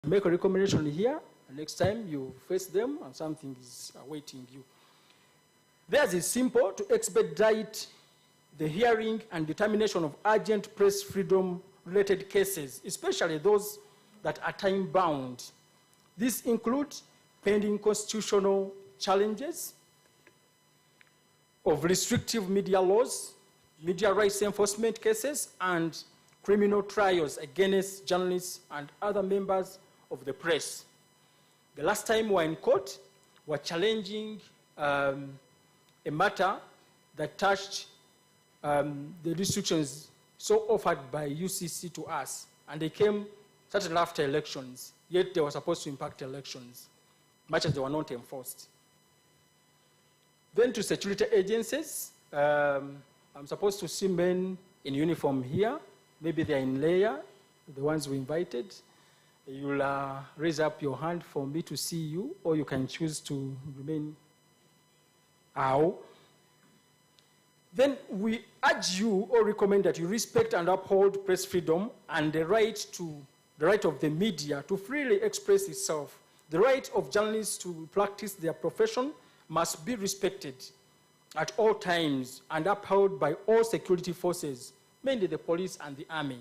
make a recommendation here. Next time you face them and something is awaiting you. Theirs is simple: to expedite the hearing and determination of urgent press freedom-related cases, especially those that are time-bound. This includes pending constitutional challenges of restrictive media laws, media rights enforcement cases, and criminal trials against journalists and other members of the press. The last time we were in court, we were challenging a matter that touched the restrictions so offered by UCC to us, and they came certainly after elections, yet they were supposed to impact elections, much as they were not enforced. Then to security agencies, I'm supposed to see men in uniform here. Maybe they're in layer, the ones we invited. You'll raise up your hand for me to see you, or you can choose to remain out. Then we urge you or recommend that you respect and uphold press freedom and the right of the media to freely express itself. The right of journalists to practice their profession must be respected at all times and upheld by all security forces, mainly the police and the army.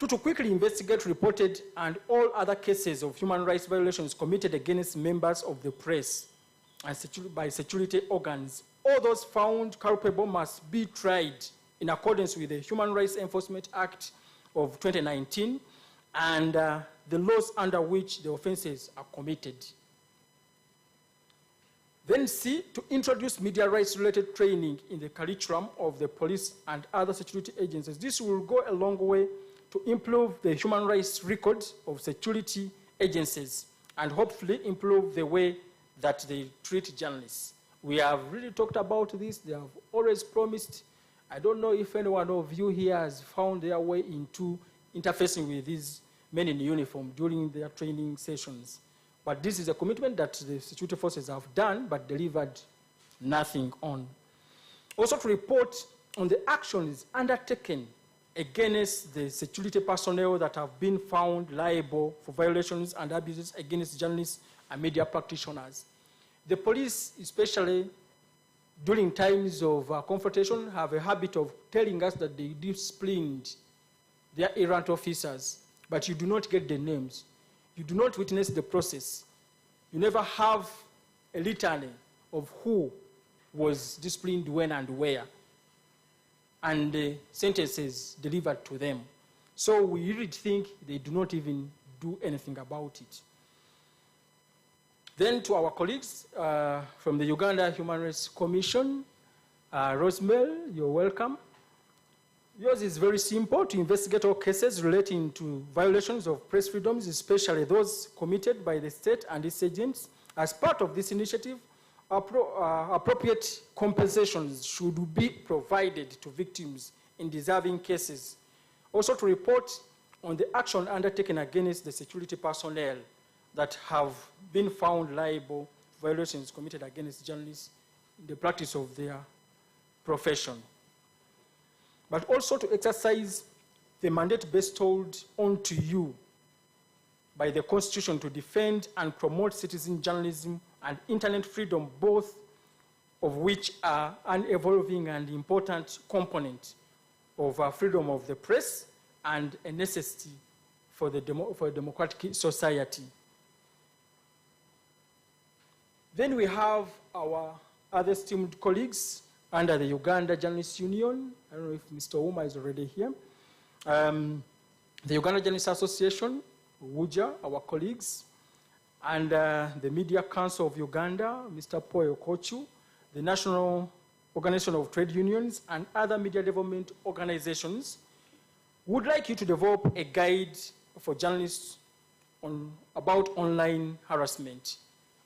To quickly investigate reported and all other cases of human rights violations committed against members of the press and by security organs. All those found culpable must be tried in accordance with the Human Rights Enforcement Act of 2019 and the laws under which the offenses are committed. Then C, to introduce media rights-related training in the curriculum of the police and other security agencies. This will go a long way to improve the human rights records of security agencies and hopefully improve the way that they treat journalists. We have really talked about this. They have always promised. I don't know if any one of you here has found their way into interfacing with these men in uniform during their training sessions. But this is a commitment that the security forces have done but delivered nothing on. Also to report on the actions undertaken against the security personnel that have been found liable for violations and abuses against journalists and media practitioners. The police, especially during times of confrontation, have a habit of telling us that they disciplined their errant officers, but you do not get the names. You do not witness the process. You never have a litany of who was disciplined when and where, and the sentences delivered to them. So we really think they do not even do anything about it. Then to our colleagues from the Uganda Human Rights Commission, Rosemel, you're welcome. Yours is very simple: to investigate all cases relating to violations of press freedoms, especially those committed by the state and its agents. As part of this initiative, appropriate compensations should be provided to victims in deserving cases. Also to report on the action undertaken against the security personnel that have been found liable for violations committed against journalists in the practice of their profession. But also to exercise the mandate bestowed onto you by the Constitution to defend and promote citizen journalism and internet freedom, both of which are an evolving and important component of freedom of the press and a necessity for a democratic society. Then we have our other esteemed colleagues under the Uganda Journalists Union. I don't know if Mr. Uma is already here. The Uganda Journalists Association, WUJA, our colleagues, and the Media Council of Uganda, Mr. Poyo Kochu, the National Organization of Trade Unions, and other media development organizations would like you to develop a guide for journalists about online harassment.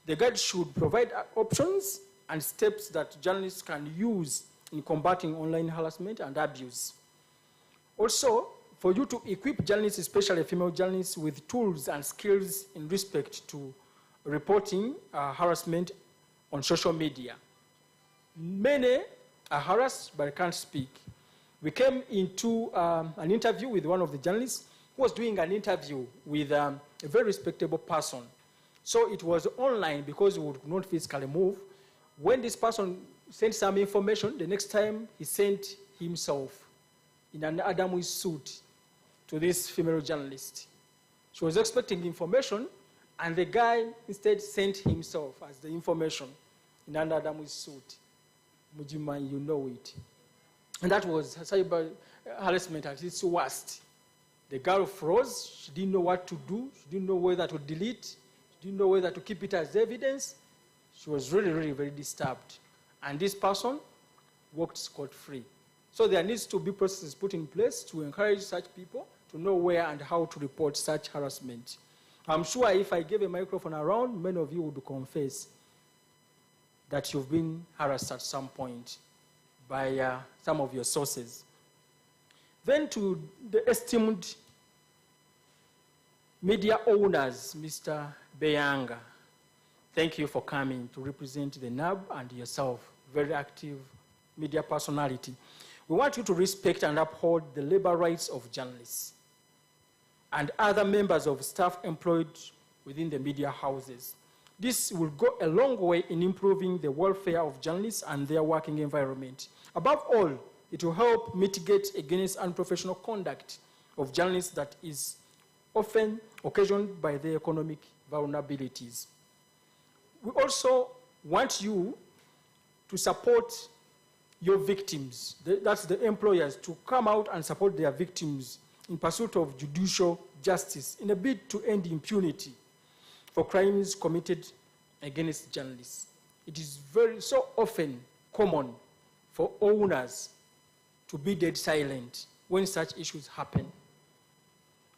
The guide should provide options and steps that journalists can use in combating online harassment and abuse. Also, for you to equip journalists, especially female journalists, with tools and skills in respect to reporting harassment on social media. Many are harassed but can't speak. We came into an interview with one of the journalists who was doing an interview with a very respectable person. So it was online because we would not physically move. When this person sent some information, the next time he sent himself in an Adamwi suit to this female journalist. She was expecting information, and the guy instead sent himself as the information in an Adamwi suit. Mujima, you know it. And that was cyber harassment at its worst. The girl froze. She didn't know what to do. She didn't know whether to delete. She didn't know whether to keep it as evidence. She was really, really very disturbed. And this person walked scot-free. So there needs to be processes put in place to encourage such people to know where and how to report such harassment. I'm sure if I gave a microphone around, many of you would confess that you've been harassed at some point by some of your sources. Then to the esteemed media owners, Mr. Beyanga, thank you for coming to represent the NAB and yourself, very active media personality. We want you to respect and uphold the labor rights of journalists and other members of staff employed within the media houses. This will go a long way in improving the welfare of journalists and their working environment. Above all, it will help mitigate against unprofessional conduct of journalists that is often occasioned by their economic vulnerabilities. We also want you to support your victims, that's the employers, to come out and support their victims in pursuit of judicial justice in a bid to end impunity for crimes committed against journalists. It is so often common for owners to be dead silent when such issues happen.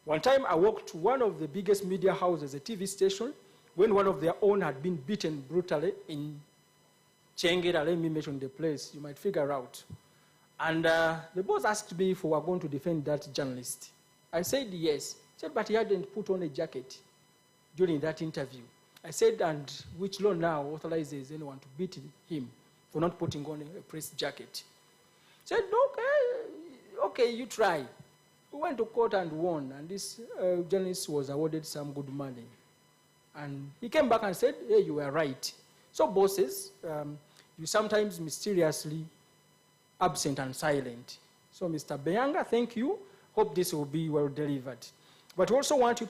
One time I walked to one of the biggest media houses, a TV station, when one of their own had been beaten brutally in Chengera. Let me mention the place, you might figure out. And the boss asked me if we were going to defend that journalist. I said yes. He said, but he hadn't put on a jacket during that interview. I said, and which law now authorizes anyone to beat him for not putting on a press jacket? He said, okay, you try. We went to court and won, and this journalist was awarded some good money. And he came back and said, hey, you were right. So bosses, you sometimes mysteriously absent and silent. So Mr. Beyanga, thank you. Hope this will be well delivered. But we also want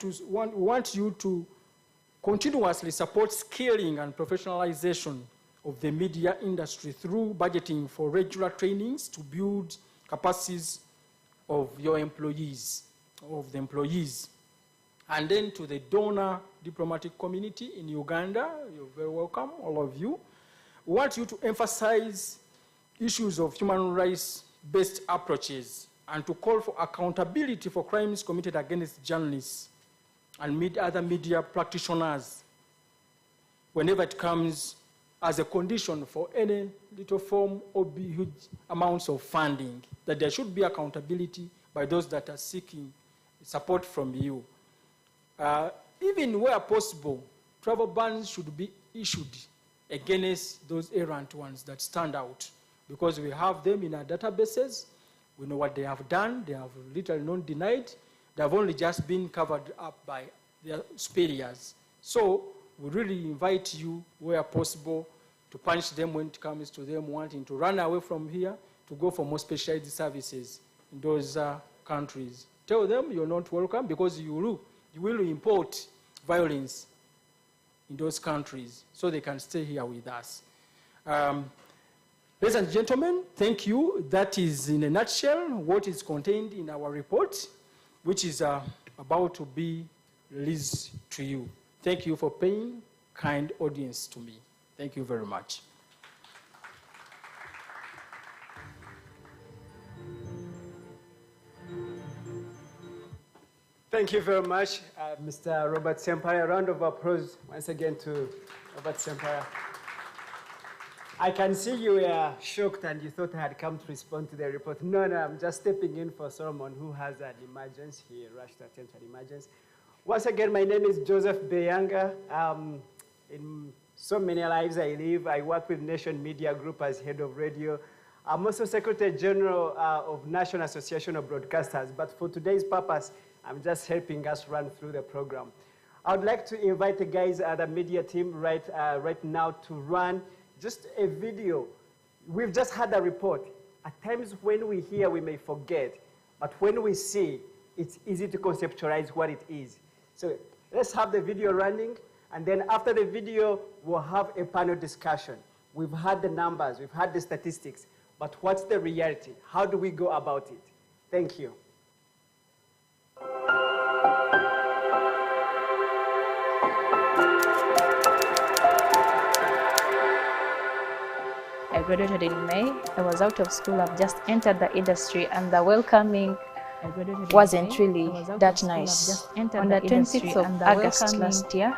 you to continuously support scaling and professionalization of the media industry through budgeting for regular trainings to build capacities of your employees, of the employees. And then to the donor diplomatic community in Uganda, you're very welcome, all of you. We want you to emphasize issues of human rights-based approaches and to call for accountability for crimes committed against journalists and other media practitioners whenever it comes as a condition for any little form or huge amounts of funding, that there should be accountability by those that are seeking support from you. Even where possible, travel bans should be issued against those errant ones that stand out, because we have them in our databases. We know what they have done. They have literally not denied. They have only just been covered up by their superiors. So we really invite you, where possible, to punish them when it comes to them wanting to run away from here, to go for more specialized services in those countries. Tell them you're not welcome, because you will import violence in those countries, so they can stay here with us. Ladies and gentlemen, thank you. That is, in a nutshell, what is contained in our report, which is about to be released to you. Thank you for paying kind audience to me. Thank you very much. Thank you very much, Mr. Robert Sempaya. A round of applause once again to Robert Sempaya. I can see you were shocked and you thought I had come to respond to the report. No, I'm just stepping in for Solomon, who has an emergency. He rushed to attend to an emergency. Once again, my name is Joseph Beyanga. In so many lives I live. I work with Nation Media Group as head of radio. I'm also Secretary General of National Association of Broadcasters, but for today's purpose, I'm just helping us run through the program. I would like to invite the guys at the media team right now to run just a video. We've just had a report. At times when we hear, we may forget, but when we see, it's easy to conceptualize what it is. So let's have the video running, and then after the video, we'll have a panel discussion. We've had the numbers, we've had the statistics, but what's the reality? How do we go about it? Thank you. I graduated in May. I was out of school. I've just entered the industry, and the welcoming wasn't really that nice. On the 26th of August last year,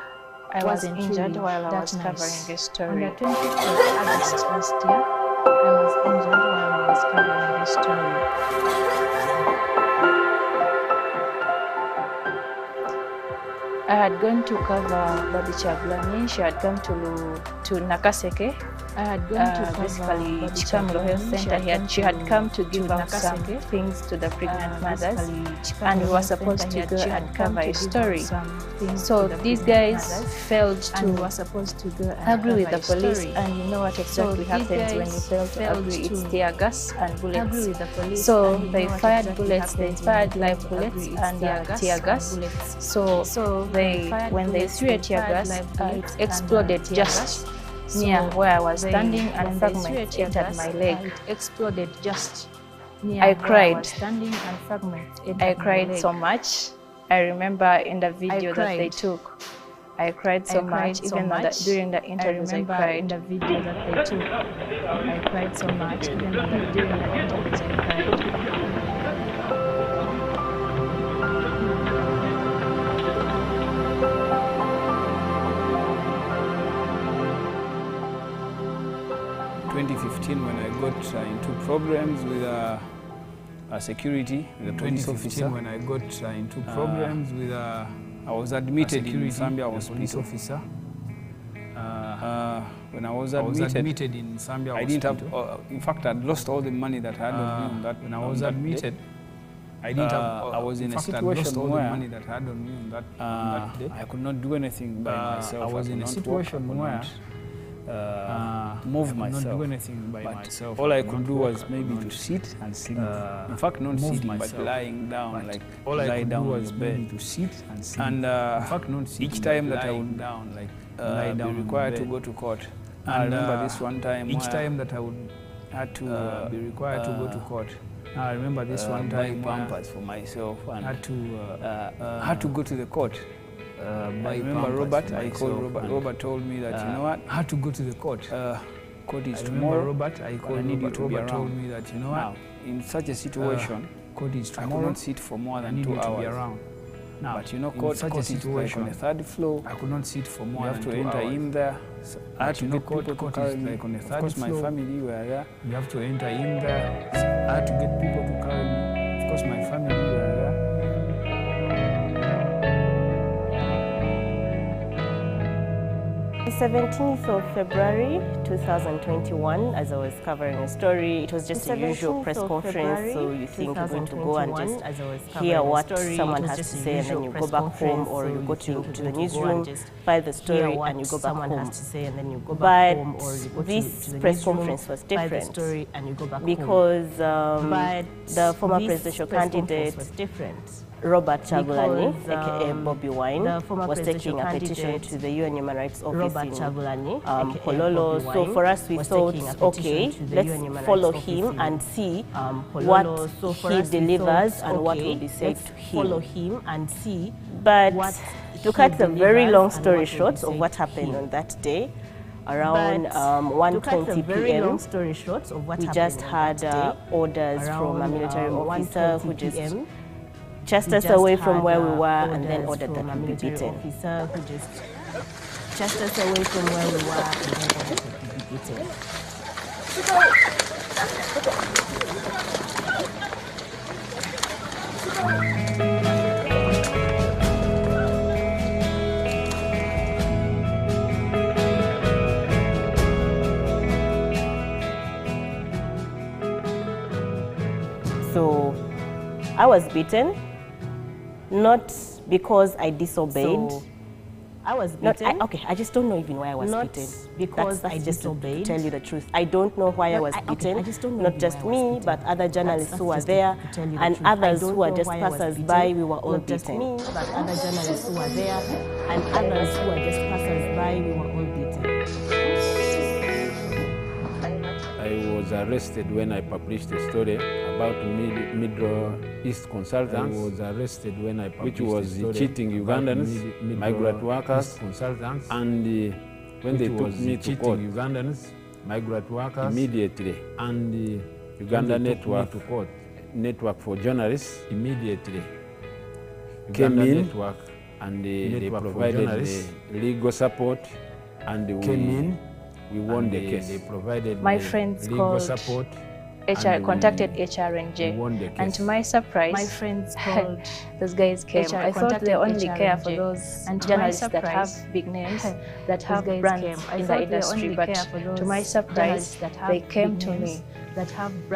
I was injured while I was covering this story. On the 26th of August last year, I was injured while I was covering this story. I had gone to cover Babi Chagulanyi. She had come to Nakaseke. I had gone to basically Chikamlo Health Center. She had come to give out some things to the pregnant mothers, and we were supposed to go and cover a story. So these guys failed to agree with the police, and you know what exactly happens when you fail to agree. It's tear gas and bullets. So they fired bullets, they fired live bullets and tear gas. So when they threw a tear gas, it exploded just near where I was standing, and fragment entered my leg. It exploded just near I cried. I cried so much. I remember in the video that they took, I cried so much, even though during the interviews I cried. In the video that they took, I cried so much, even though during the interviews I cried. In 2015, when I got into problems with security, with a police officer. When I got into problems with I was admitted in Zambia Hospital. Officer. When I was admitted in Zambia I didn't have, in fact, I'd lost all the money that I had on me on that. When I was admitted, I didn't have, I was in a situation where all the money that I had on me on that day. I could not do anything by myself. I was in a situation where move myself. Not do anything by myself. All I could do was maybe to sit and sleep. In fact, not sitting, but lying down, like all I could do was maybe to sit and sleep. And in fact, not sitting, each time that I would down, like lie down, be required to go to court. I remember this one time. Each time that I would had to be required to go to court. I remember this one time pampers for myself and had to go to the court. I remember Robert, I called Robert. Robert told me that, you know what, I had to go to the court. Court is tomorrow. Robert, I called I need you to be around. Told me that, you know what, in such a situation, court is tomorrow. I could not sit for more than 2 hours. Be around. Now, but you know, court is situation, like on the 3rd floor. I could not sit for more than 2 hours. You have to enter in there. So I had to get people to carry me. Like on the 3rd floor. Of course, my family were there. You have to enter in there. So I had to get people to carry me. Of course, my family were there. The 17th of February 2021, as I was covering a story, it was just a usual press conference, so you think you're going to go and just hear what someone has to say, and then you go back home, or you go to the newsroom, file the story, and you go back home. But this press conference was different because the former presidential candidate Robert Chagulanyi, aka Bobby Wine, was taking a petition to the UN Human Rights Office in Kololo. So for us, we thought, okay, let's follow him and see what he delivers and what will be said to him. But to cut the very long story short of what happened on that day, around 1:20 p.m., we just had orders from a military officer who just chased us away from where we were and then ordered that we be beaten. So I was beaten. Not because I disobeyed, I was beaten. Okay, I just don't know even why I was beaten. Because I just disobeyed. To tell you the truth, I don't know why I was beaten. I just don't know. Not just me, but other journalists who were there and others who were just passers-by. We were all beaten. Me, but other journalists who were there and others who were just passers-by. We were all beaten. I was arrested when I published a story about Middle East consultants. I was arrested when I published which was cheating Ugandans, migrant workers, consultants, and when they took me to court, Ugandans, migrant workers, immediately, and the Uganda network for journalists immediately came in and they provided the legal support, and we won the case. They provided my friends legal support. Contacted HR&J, and to my surprise, my friends called those guys came. I thought they only care for those journalists that have big names, that have brands in the industry, but to my surprise, they came to me.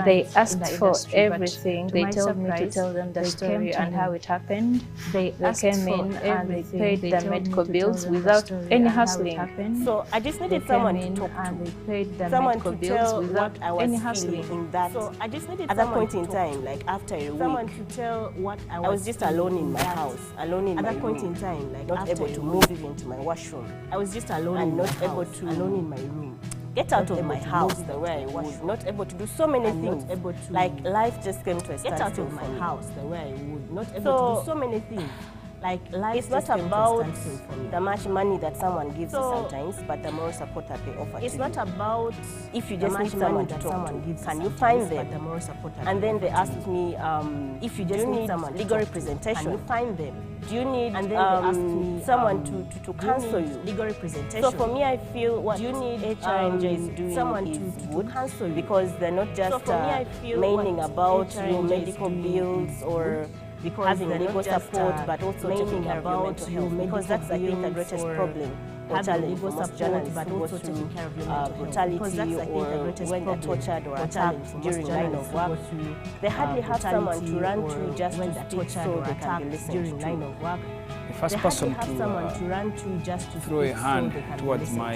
They asked for everything. They told me to tell them the story and how it happened. They came in and they paid the medical bills without any hassling. So I just needed someone to talk to, someone to tell what I was feeling in that. So I just needed at that point in time, like after a week, someone to tell what I was just alone in my house, alone in my room. At that point in time, like not able to move even to my washroom. I was just alone and not able to alone in my room. Get out of my house the way I was, not able to do so many things. Not able to, like life just came to a standstill. Get out of my house the way I would, not able to do so many things. Like life it's not about the much money that someone gives you sometimes, but the moral support that they offer. It's not about if you just need someone to talk to. Can you find them? The moral support and then they asked me, if you just need someone legal representation, can you find them? Do you need and then they asked me, someone to counsel you? Legal representation. So for me, I feel what you need HR&J is doing someone to counsel you, because they're not just maining about your medical bills or because having legal support, but also taking care of your mental health, because that's I think the greatest problem or challenge for most journalists, but also taking care of your mental health, brutality or when they're tortured or attacked during line of work. They hardly have someone to run to just to speak so they can be listened during line of work. The first person to throw a hand towards my